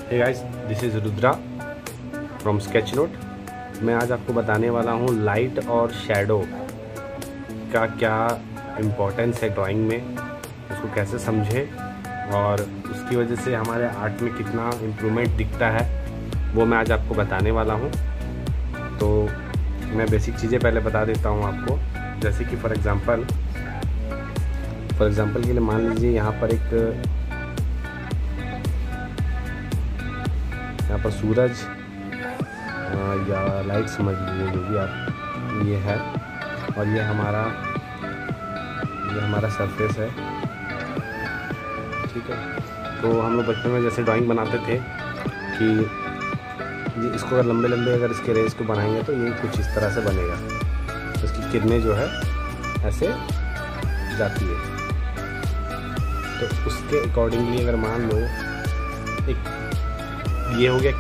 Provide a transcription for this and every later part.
Hey guys, this is Rudra from sketch note. मैं आज आपको बताने वाला हूँ लाइट और शैडो का क्या इम्पोर्टेंस है ड्राइंग में, उसको कैसे समझें और उसकी वजह से हमारे आर्ट में कितना इम्प्रूवमेंट दिखता है, वो मैं आज आपको बताने वाला हूँ। तो मैं बेसिक चीज़ें पहले बता देता हूँ आपको, जैसे कि फॉर एग्ज़ाम्पल के लिए मान लीजिए यहाँ पर सूरज या लाइट समझ लीजिए, जो भी आप, ये है और ये हमारा सरफेस है, ठीक है। तो हम लोग बचपन में जैसे ड्राइंग बनाते थे कि इसको अगर लंबे अगर इसके रेस को बनाएंगे तो ये कुछ इस तरह से बनेगा, तो इसकी किरणें जो है ऐसे जाती है। तो उसके अकॉर्डिंगली अगर मान लो एक ये हो गया,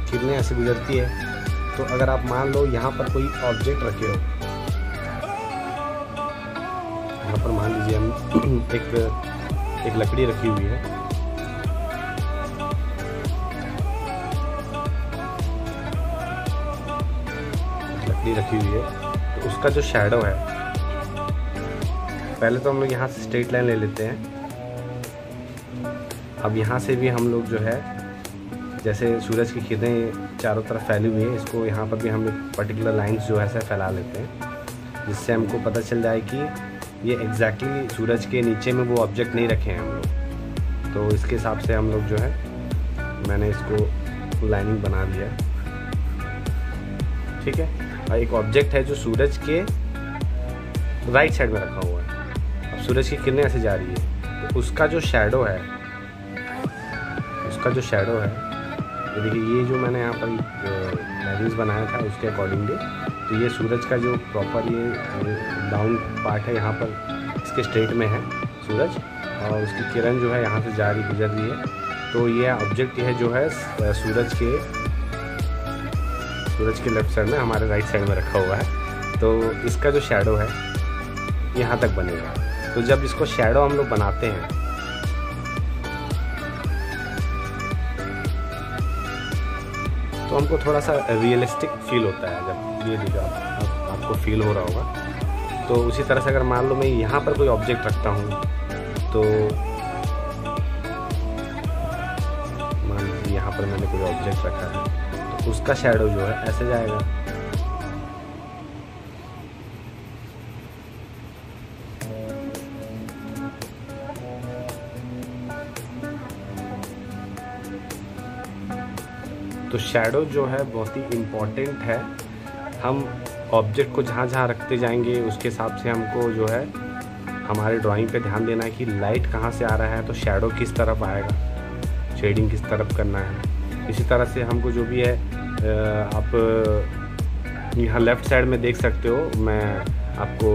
किरणें ऐसे गुजरती है, तो अगर आप मान लो यहाँ पर कोई ऑब्जेक्ट रखे हो, यहाँ पर मान लीजिए हम एक लकड़ी रखी हुई है, तो उसका जो शैडो है, पहले तो हम लोग यहाँ से स्ट्रेट लाइन ले लेते हैं। अब यहाँ से भी हम लोग जो है, जैसे सूरज की किरणें चारों तरफ फैली हुई है, इसको यहाँ पर भी हम एक पर्टिकुलर लाइंस जो है ऐसे फैला लेते हैं, जिससे हमको पता चल जाए कि ये एग्जैक्टली सूरज के नीचे में वो ऑब्जेक्ट नहीं रखे हैं हम लोग। तो इसके हिसाब से हम लोग जो है, मैंने इसको लाइनिंग बना लिया, ठीक है। और एक ऑब्जेक्ट है जो सूरज के राइट साइड में रखा हुआ है, अब सूरज की किरणें ऐसे जा रही है, तो उसका जो शैडो है, ये देखिए, ये जो मैंने यहाँ पर लाइन्स बनाया था उसके अकॉर्डिंगली, तो ये सूरज का जो प्रॉपर ये डाउन पार्ट है, यहाँ पर इसके स्ट्रेट में है सूरज, और उसकी किरण जो है यहाँ से गुजर रही है। तो ये ऑब्जेक्ट है जो है सूरज के लेफ्ट साइड में, हमारे राइट साइड में रखा हुआ है। तो इसका जो शैडो है यहाँ तक बनेगा। तो जब इसको शैडो हम लोग बनाते हैं, तो हमको थोड़ा सा रियलिस्टिक फील होता है। जब ये देखो आपको फील हो रहा होगा। तो उसी तरह से अगर मान लो मैं यहाँ पर कोई ऑब्जेक्ट रखता हूँ, तो मान लीजिए यहाँ पर मैंने कोई ऑब्जेक्ट रखा है, तो उसका शैडो जो है ऐसे जाएगा। तो शैडो जो है बहुत ही इम्पॉर्टेंट है। हम ऑब्जेक्ट को जहाँ रखते जाएंगे, उसके हिसाब से हमको जो है हमारे ड्राइंग पे ध्यान देना है कि लाइट कहाँ से आ रहा है, तो शैडो किस तरफ आएगा, शेडिंग किस तरफ करना है। इसी तरह से हमको जो भी है, आप यहाँ लेफ़्ट साइड में देख सकते हो, मैं आपको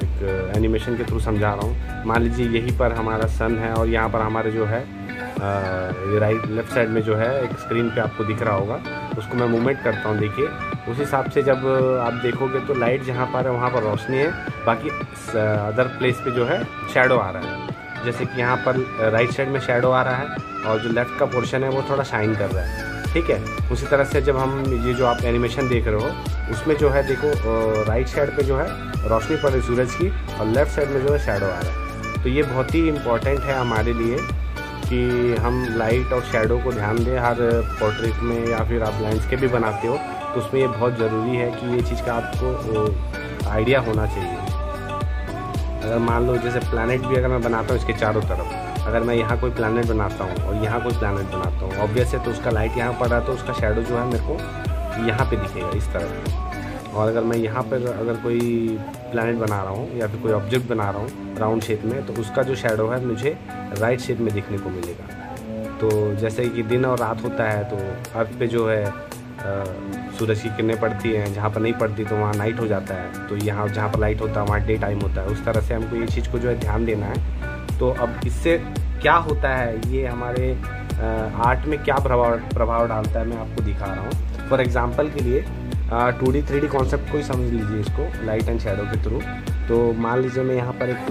एक एनिमेशन के थ्रू समझा रहा हूँ। मान लीजिए यहीं पर हमारा सन है और यहाँ पर हमारे जो है लेफ़्ट साइड में जो है एक स्क्रीन पे आपको दिख रहा होगा, उसको मैं मूवमेंट करता हूँ। देखिए, उस हिसाब से जब आप देखोगे तो लाइट जहाँ पर है वहाँ पर रोशनी है, बाकी अदर प्लेस पे जो है शैडो आ रहा है। जैसे कि यहाँ पर राइट साइड में शैडो आ रहा है और जो लेफ़्ट का पोर्शन है वो थोड़ा शाइन कर रहा है, ठीक है। उसी तरह से जब हम ये जो आप एनिमेशन देख रहे हो, उसमें जो है देखो, राइट साइड पे जो है रोशनी पड़ रही सूरज की और लेफ़्ट साइड में जो है शैडो आ रहा है। तो ये बहुत ही इम्पॉर्टेंट है हमारे लिए कि हम लाइट और शैडो को ध्यान दें हर पोर्ट्रेट में, या फिर आप लैंडस्केप भी बनाते हो तो उसमें ये बहुत ज़रूरी है कि ये चीज़ का आपको आइडिया होना चाहिए। अगर मान लो जैसे प्लैनेट भी अगर मैं बनाता हूँ इसके चारों तरफ, अगर मैं यहाँ कोई प्लैनेट बनाता हूँ और यहाँ कोई प्लैनेट बनाता हूँ, ऑब्वियस है, तो उसका लाइट यहाँ पड़ रहा है, तो उसका शैडो जो है मेरे को यहाँ पे दिखेगा इस तरफ। और अगर मैं यहाँ पर अगर कोई प्लैनेट बना रहा हूँ या फिर कोई ऑब्जेक्ट बना रहा हूँ राउंड शेप में, तो उसका जो शैडो है मुझे राइट शेप में दिखने को मिलेगा। तो जैसे कि दिन और रात होता है, तो अर्थ पे जो है सूरज की किरणें पड़ती हैं, जहाँ पर नहीं पड़ती तो वहाँ नाइट हो जाता है, तो यहाँ जहाँ पर लाइट होता है वहाँ डे टाइम होता है। उस तरह से हमको ये चीज़ को जो है ध्यान देना है। तो अब इससे क्या होता है, ये हमारे आर्ट में क्या प्रभाव डालता है, मैं आपको दिखा रहा हूँ। फॉर एग्ज़ाम्पल के लिए 2D 3D कॉन्सेप्ट को ही समझ लीजिए, इसको लाइट एंड शैडो के थ्रू। तो मान लीजिए मैं यहाँ पर एक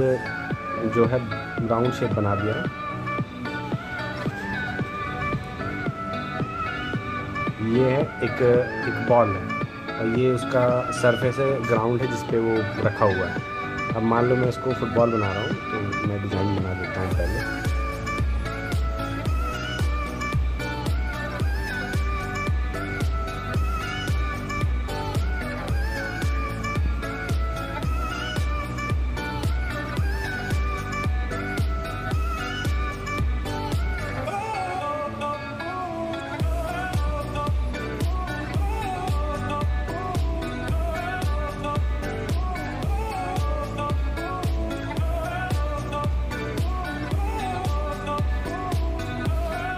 जो है राउंड शेप बना दिया, ये है एक बॉल है और ये उसका सरफेस है, ग्राउंड है जिस पे वो रखा हुआ है। अब मान लो मैं इसको फुटबॉल बना रहा हूँ, तो मैं डिज़ाइन बना देता हूँ पहले।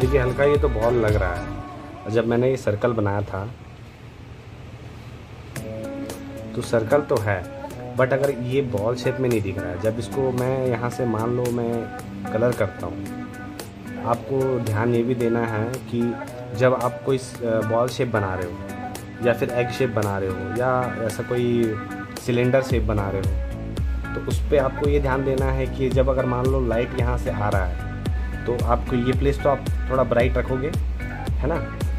देखिए हल्का ये तो बॉल लग रहा है। और जब मैंने ये सर्कल बनाया था तो सर्कल तो है, बट अगर ये बॉल शेप में नहीं दिख रहा है। जब इसको मैं यहाँ से मान लो मैं कलर करता हूँ, आपको ध्यान ये भी देना है कि जब आप कोई बॉल शेप बना रहे हो या फिर एग शेप बना रहे हो या ऐसा कोई सिलेंडर शेप बना रहे हो, तो उस पर आपको ये ध्यान देना है कि जब अगर मान लो लाइट यहाँ से आ रहा है तो आपको ये प्लेस तो आप थोड़ा ब्राइट रखोगे, है ना,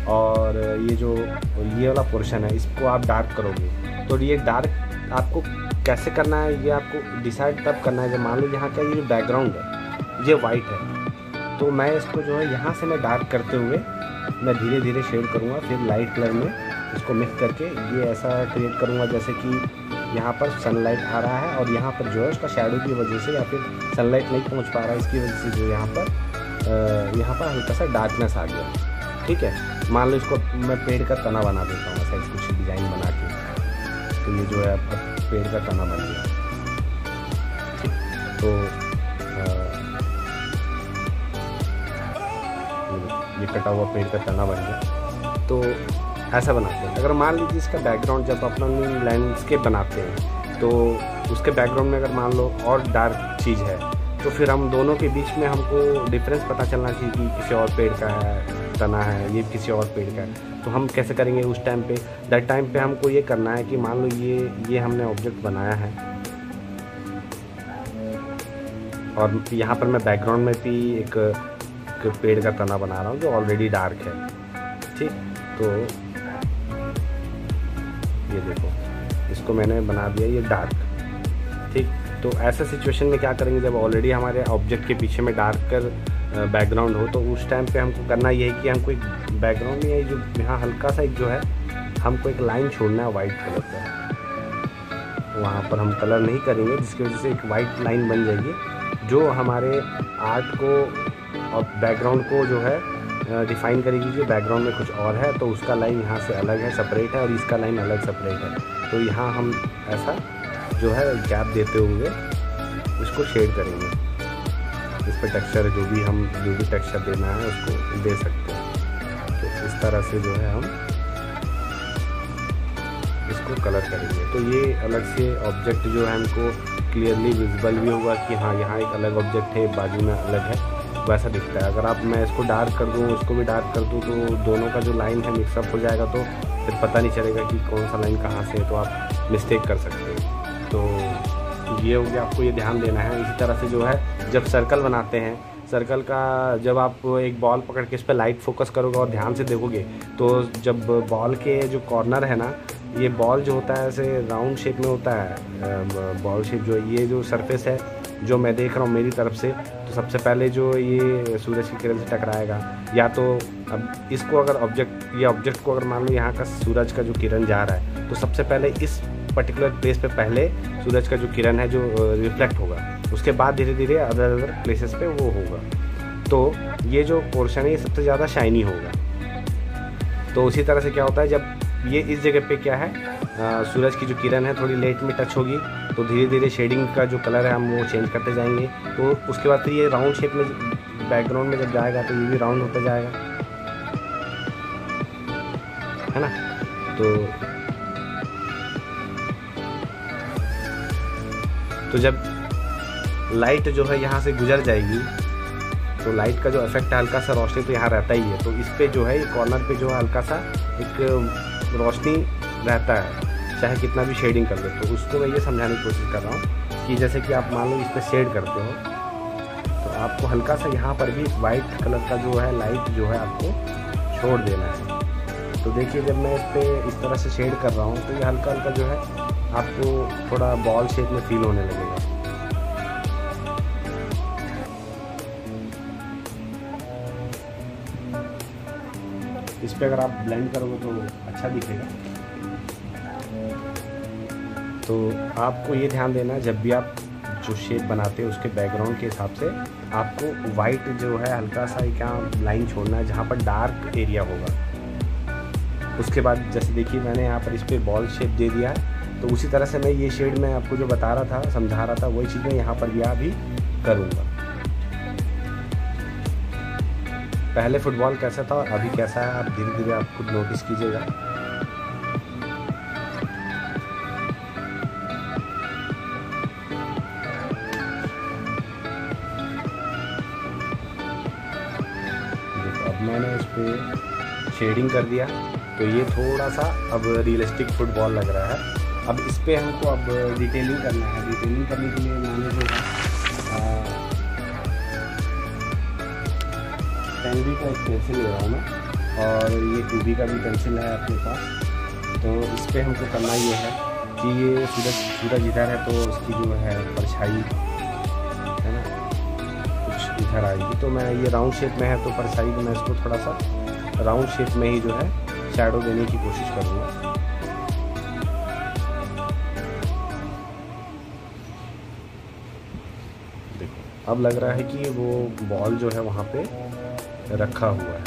और ये वाला पोर्शन है इसको आप डार्क करोगे। तो ये डार्क आपको कैसे करना है ये आपको डिसाइड तब करना है जब मान लो यहाँ का ये बैकग्राउंड है ये वाइट है, तो मैं इसको जो है यहाँ से मैं डार्क करते हुए मैं धीरे धीरे शेड करूँगा, फिर लाइट कलर में इसको मिक्स करके ये ऐसा क्रिएट करूँगा जैसे कि यहाँ पर सनलाइट आ रहा है और यहाँ पर जो है उसका शैडो की वजह से या फिर सनलाइट नहीं पहुँच पा रहा है, इसकी वजह से जो यहाँ पर हल्का सा डार्कनेस आ गया। ठीक है, मान लो इसको मैं पेड़ का तना बना देता हूँ ऐसा कुछ डिज़ाइन बना के, तो ये जो है पेड़ का तना बन गया। ठीक, तो ये कटा हुआ पेड़ का तना बन गया। तो ऐसा बनाते हैं। अगर मान लीजिए इसका बैकग्राउंड जब अपना लैंडस्केप बनाते हैं तो उसके बैकग्राउंड में अगर मान लो और डार्क चीज़ है तो फिर हम दोनों के बीच में हमको डिफरेंस पता चलना चाहिए कि किसी और पेड़ का है तना है, ये किसी और पेड़ का है। तो हम कैसे करेंगे उस टाइम पे, दैट टाइम पे हमको ये करना है कि मान लो ये हमने ऑब्जेक्ट बनाया है और यहाँ पर मैं बैकग्राउंड में भी एक पेड़ का तना बना रहा हूँ जो ऑलरेडी डार्क है। ठीक, तो ये देखो इसको मैंने बना दिया ये डार्क। ठीक, तो ऐसा सिचुएशन में क्या करेंगे जब ऑलरेडी हमारे ऑब्जेक्ट के पीछे में डार्कर बैकग्राउंड हो, तो उस टाइम पे हमको करना ये है कि हमको एक बैकग्राउंड में जो यहाँ हल्का सा एक जो है हमको एक लाइन छोड़ना है वाइट कलर का। वहाँ पर हम कलर नहीं करेंगे जिसकी वजह से एक वाइट लाइन बन जाएगी जो हमारे आर्ट को और बैकग्राउंड को जो है डिफाइन करेगी कि बैकग्राउंड में कुछ और है तो उसका लाइन यहाँ से अलग है, सेपरेट है, और इसका लाइन अलग सेपरेट है। तो यहाँ हम ऐसा जो है गैप देते हुए उसको शेड करेंगे। इस पर टेक्सचर जो भी टेक्सचर देना है उसको दे सकते हैं। तो इस तरह से जो है हम इसको कलर करेंगे। तो ये अलग से ऑब्जेक्ट जो है हमको क्लियरली विजिबल भी होगा कि हाँ यहाँ एक अलग ऑब्जेक्ट है, बाजू में अलग है, वैसा दिखता है। अगर मैं इसको डार्क कर दूँ उसको भी डार्क कर दूँ तो दोनों का जो लाइन है मिक्सअप हो जाएगा, तो फिर पता नहीं चलेगा कि कौन सा लाइन कहाँ से है, तो आप मिस्टेक कर सकते हो। तो ये हो गया, आपको ये ध्यान देना है। इसी तरह से जो है जब सर्कल बनाते हैं, सर्कल का जब आप एक बॉल पकड़ के इस पर लाइट फोकस करोगे और ध्यान से देखोगे तो जब बॉल के जो कॉर्नर है ना, ये बॉल जो होता है ऐसे राउंड शेप में होता है। बॉल शेप जो ये जो सरफेस है जो मैं देख रहा हूँ मेरी तरफ से, तो सबसे पहले जो ये सूरज की किरण से टकराएगा, या तो अब इसको अगर ऑब्जेक्ट को अगर मान लो यहाँ का सूरज का जो किरण जा रहा है तो सबसे पहले इस पर्टिकुलर प्लेस पे पहले सूरज का जो किरण है जो रिफ्लेक्ट होगा, उसके बाद धीरे धीरे अदर प्लेसेस पे वो होगा। तो ये जो पोर्शन है ये सबसे ज़्यादा शाइनी होगा। तो उसी तरह से क्या होता है जब ये इस जगह पे क्या है सूरज की जो किरण है थोड़ी लेट में टच होगी, तो धीरे धीरे शेडिंग का जो कलर है हम वो चेंज करते जाएंगे। तो उसके बाद फिर ये राउंड शेप में बैकग्राउंड में जब जाएगा तो ये भी राउंड होता जाएगा, है ना। तो जब लाइट जो है यहाँ से गुजर जाएगी तो लाइट का जो इफेक्ट है हल्का सा रोशनी तो यहाँ रहता ही है, तो इस पे जो है ये कॉर्नर पे जो है हल्का सा एक रोशनी रहता है, चाहे कितना भी शेडिंग कर लो। तो उसको मैं ये समझाने की कोशिश कर रहा हूँ कि जैसे कि आप मान लो इस पर शेड करते हो तो आपको हल्का सा यहाँ पर भी वाइट कलर का जो है लाइट जो है आपको छोड़ देना है। तो देखिए जब मैं इस पर इस तरह से शेड कर रहा हूँ तो ये हल्का हल्का जो है आपको थोड़ा बॉल शेप में फील होने लगेगा। इस पे अगर आप ब्लेंड करोगे तो अच्छा दिखेगा। तो आपको ये ध्यान देना है जब भी आप जो शेप बनाते हैं उसके बैकग्राउंड के हिसाब से आपको वाइट जो है हल्का सा क्या लाइन छोड़ना है जहाँ पर डार्क एरिया होगा। उसके बाद जैसे देखिए मैंने यहाँ पर इस पर बॉल शेप दे दिया है, तो उसी तरह से मैं ये शेड में आपको जो बता रहा था, समझा रहा था, वही चीज़ मैं यहाँ पर भी करूँगा। पहले फुटबॉल कैसा था और अभी कैसा है आप धीरे धीरे आप खुद नोटिस कीजिएगा। देखो अब मैंने इस पे शेडिंग कर दिया तो ये थोड़ा सा अब रियलिस्टिक फुटबॉल लग रहा है। अब इस पे हमको अब डिटेलिंग करना है। डिटेलिंग करने के लिए मैंने जो है पेन का एक पेंसिल ले रहा हूँ मैं, और ये 2B का भी पेंसिल है अपने पास। तो इस पर हमको करना ये है कि ये सूरज इधर है तो उसकी जो है परछाई है ना कुछ इधर आएगी। तो मैं ये राउंड शेप में है तो परछाई में मैं इसको थोड़ा सा राउंड शेप में ही जो है शैडो देने की कोशिश करूँगा। देखो अब लग रहा है कि वो बॉल जो है वहाँ पे रखा हुआ है।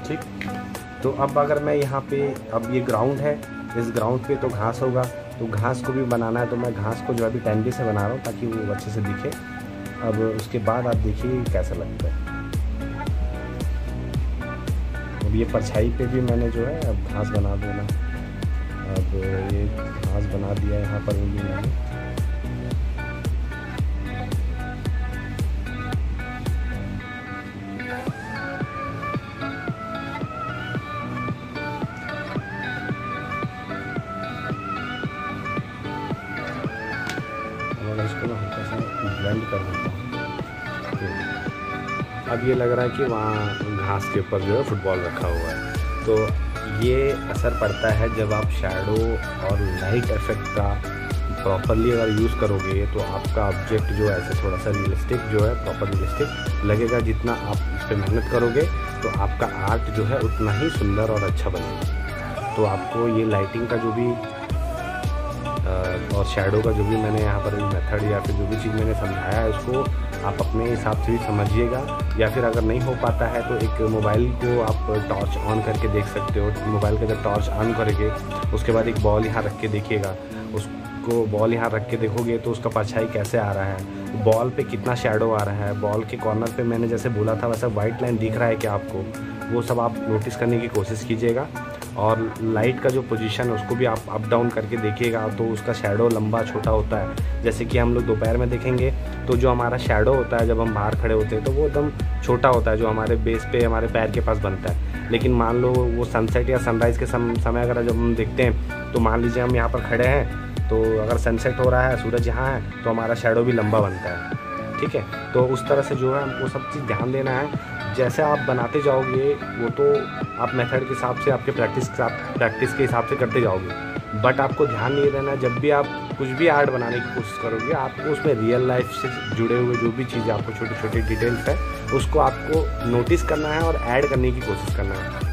ठीक, तो अब अगर मैं यहाँ पे अब ये ग्राउंड है, इस ग्राउंड पे तो घास होगा, तो घास को भी बनाना है। तो मैं घास को जो अभी टेंडे से बना रहा हूँ ताकि वो अच्छे से दिखे। अब उसके बाद आप देखिए कैसा लगता है। अब ये परछाई पे भी मैंने जो है अब घास बना देना। अब ये घास बना दिया यहाँ पर भी मैंने। इसको मैं हल्का सा ब्लेंड कर देता हूँ। अब ये लग रहा है कि वहाँ घास के ऊपर जो है फुटबॉल रखा हुआ है। तो ये असर पड़ता है जब आप शैडो और लाइट इफेक्ट का प्रॉपरली अगर यूज़ करोगे तो आपका ऑब्जेक्ट जो है ऐसे थोड़ा सा रियलिस्टिक जो है प्रॉपर रियलिस्टिक लगेगा। जितना आप इस पर मेहनत करोगे तो आपका आर्ट जो है उतना ही सुंदर और अच्छा बनेगा। तो आपको ये लाइटिंग का जो भी और शैडो का जो भी मैंने यहाँ पर मेथड या फिर जो भी चीज़ मैंने समझाया है उसको आप अपने हिसाब से भी समझिएगा। या फिर अगर नहीं हो पाता है तो एक मोबाइल को आप टॉर्च ऑन करके देख सकते हो। मोबाइल का जब टॉर्च ऑन करेंगे उसके बाद एक बॉल यहाँ रख के देखिएगा। उसको बॉल यहाँ रख के देखोगे तो उसका परछाई कैसे आ रहा है, बॉल पे कितना शैडो आ रहा है, बॉल के कॉर्नर पे मैंने जैसे बोला था वैसा वाइट लाइन दिख रहा है क्या आपको, वो सब आप नोटिस करने की कोशिश कीजिएगा। और लाइट का जो पोजीशन है उसको भी आप अप डाउन करके देखिएगा तो उसका शैडो लंबा छोटा होता है। जैसे कि हम लोग दोपहर में देखेंगे तो जो हमारा शैडो होता है जब हम बाहर खड़े होते हैं तो वो एकदम छोटा होता है जो हमारे बेस पे हमारे पैर के पास बनता है। लेकिन मान लो वो सनसेट या सनराइज़ के समय अगर जब हम देखते हैं तो मान लीजिए हम यहाँ पर खड़े हैं तो अगर सनसेट हो रहा है सूरज यहाँ है तो हमारा शैडो भी लंबा बनता है। ठीक है, तो उस तरह से जो है हमको सब चीज़ ध्यान देना है। जैसे आप बनाते जाओगे वो तो आप मेथड के हिसाब से आपके प्रैक्टिस के हिसाब से करते जाओगे, बट आपको ध्यान नहीं देना जब भी आप कुछ भी आर्ट बनाने की कोशिश करोगे आपको उसमें रियल लाइफ से जुड़े हुए जो भी चीज़ें आपको छोटी छोटी डिटेल्स है उसको आपको नोटिस करना है और ऐड करने की कोशिश करना है।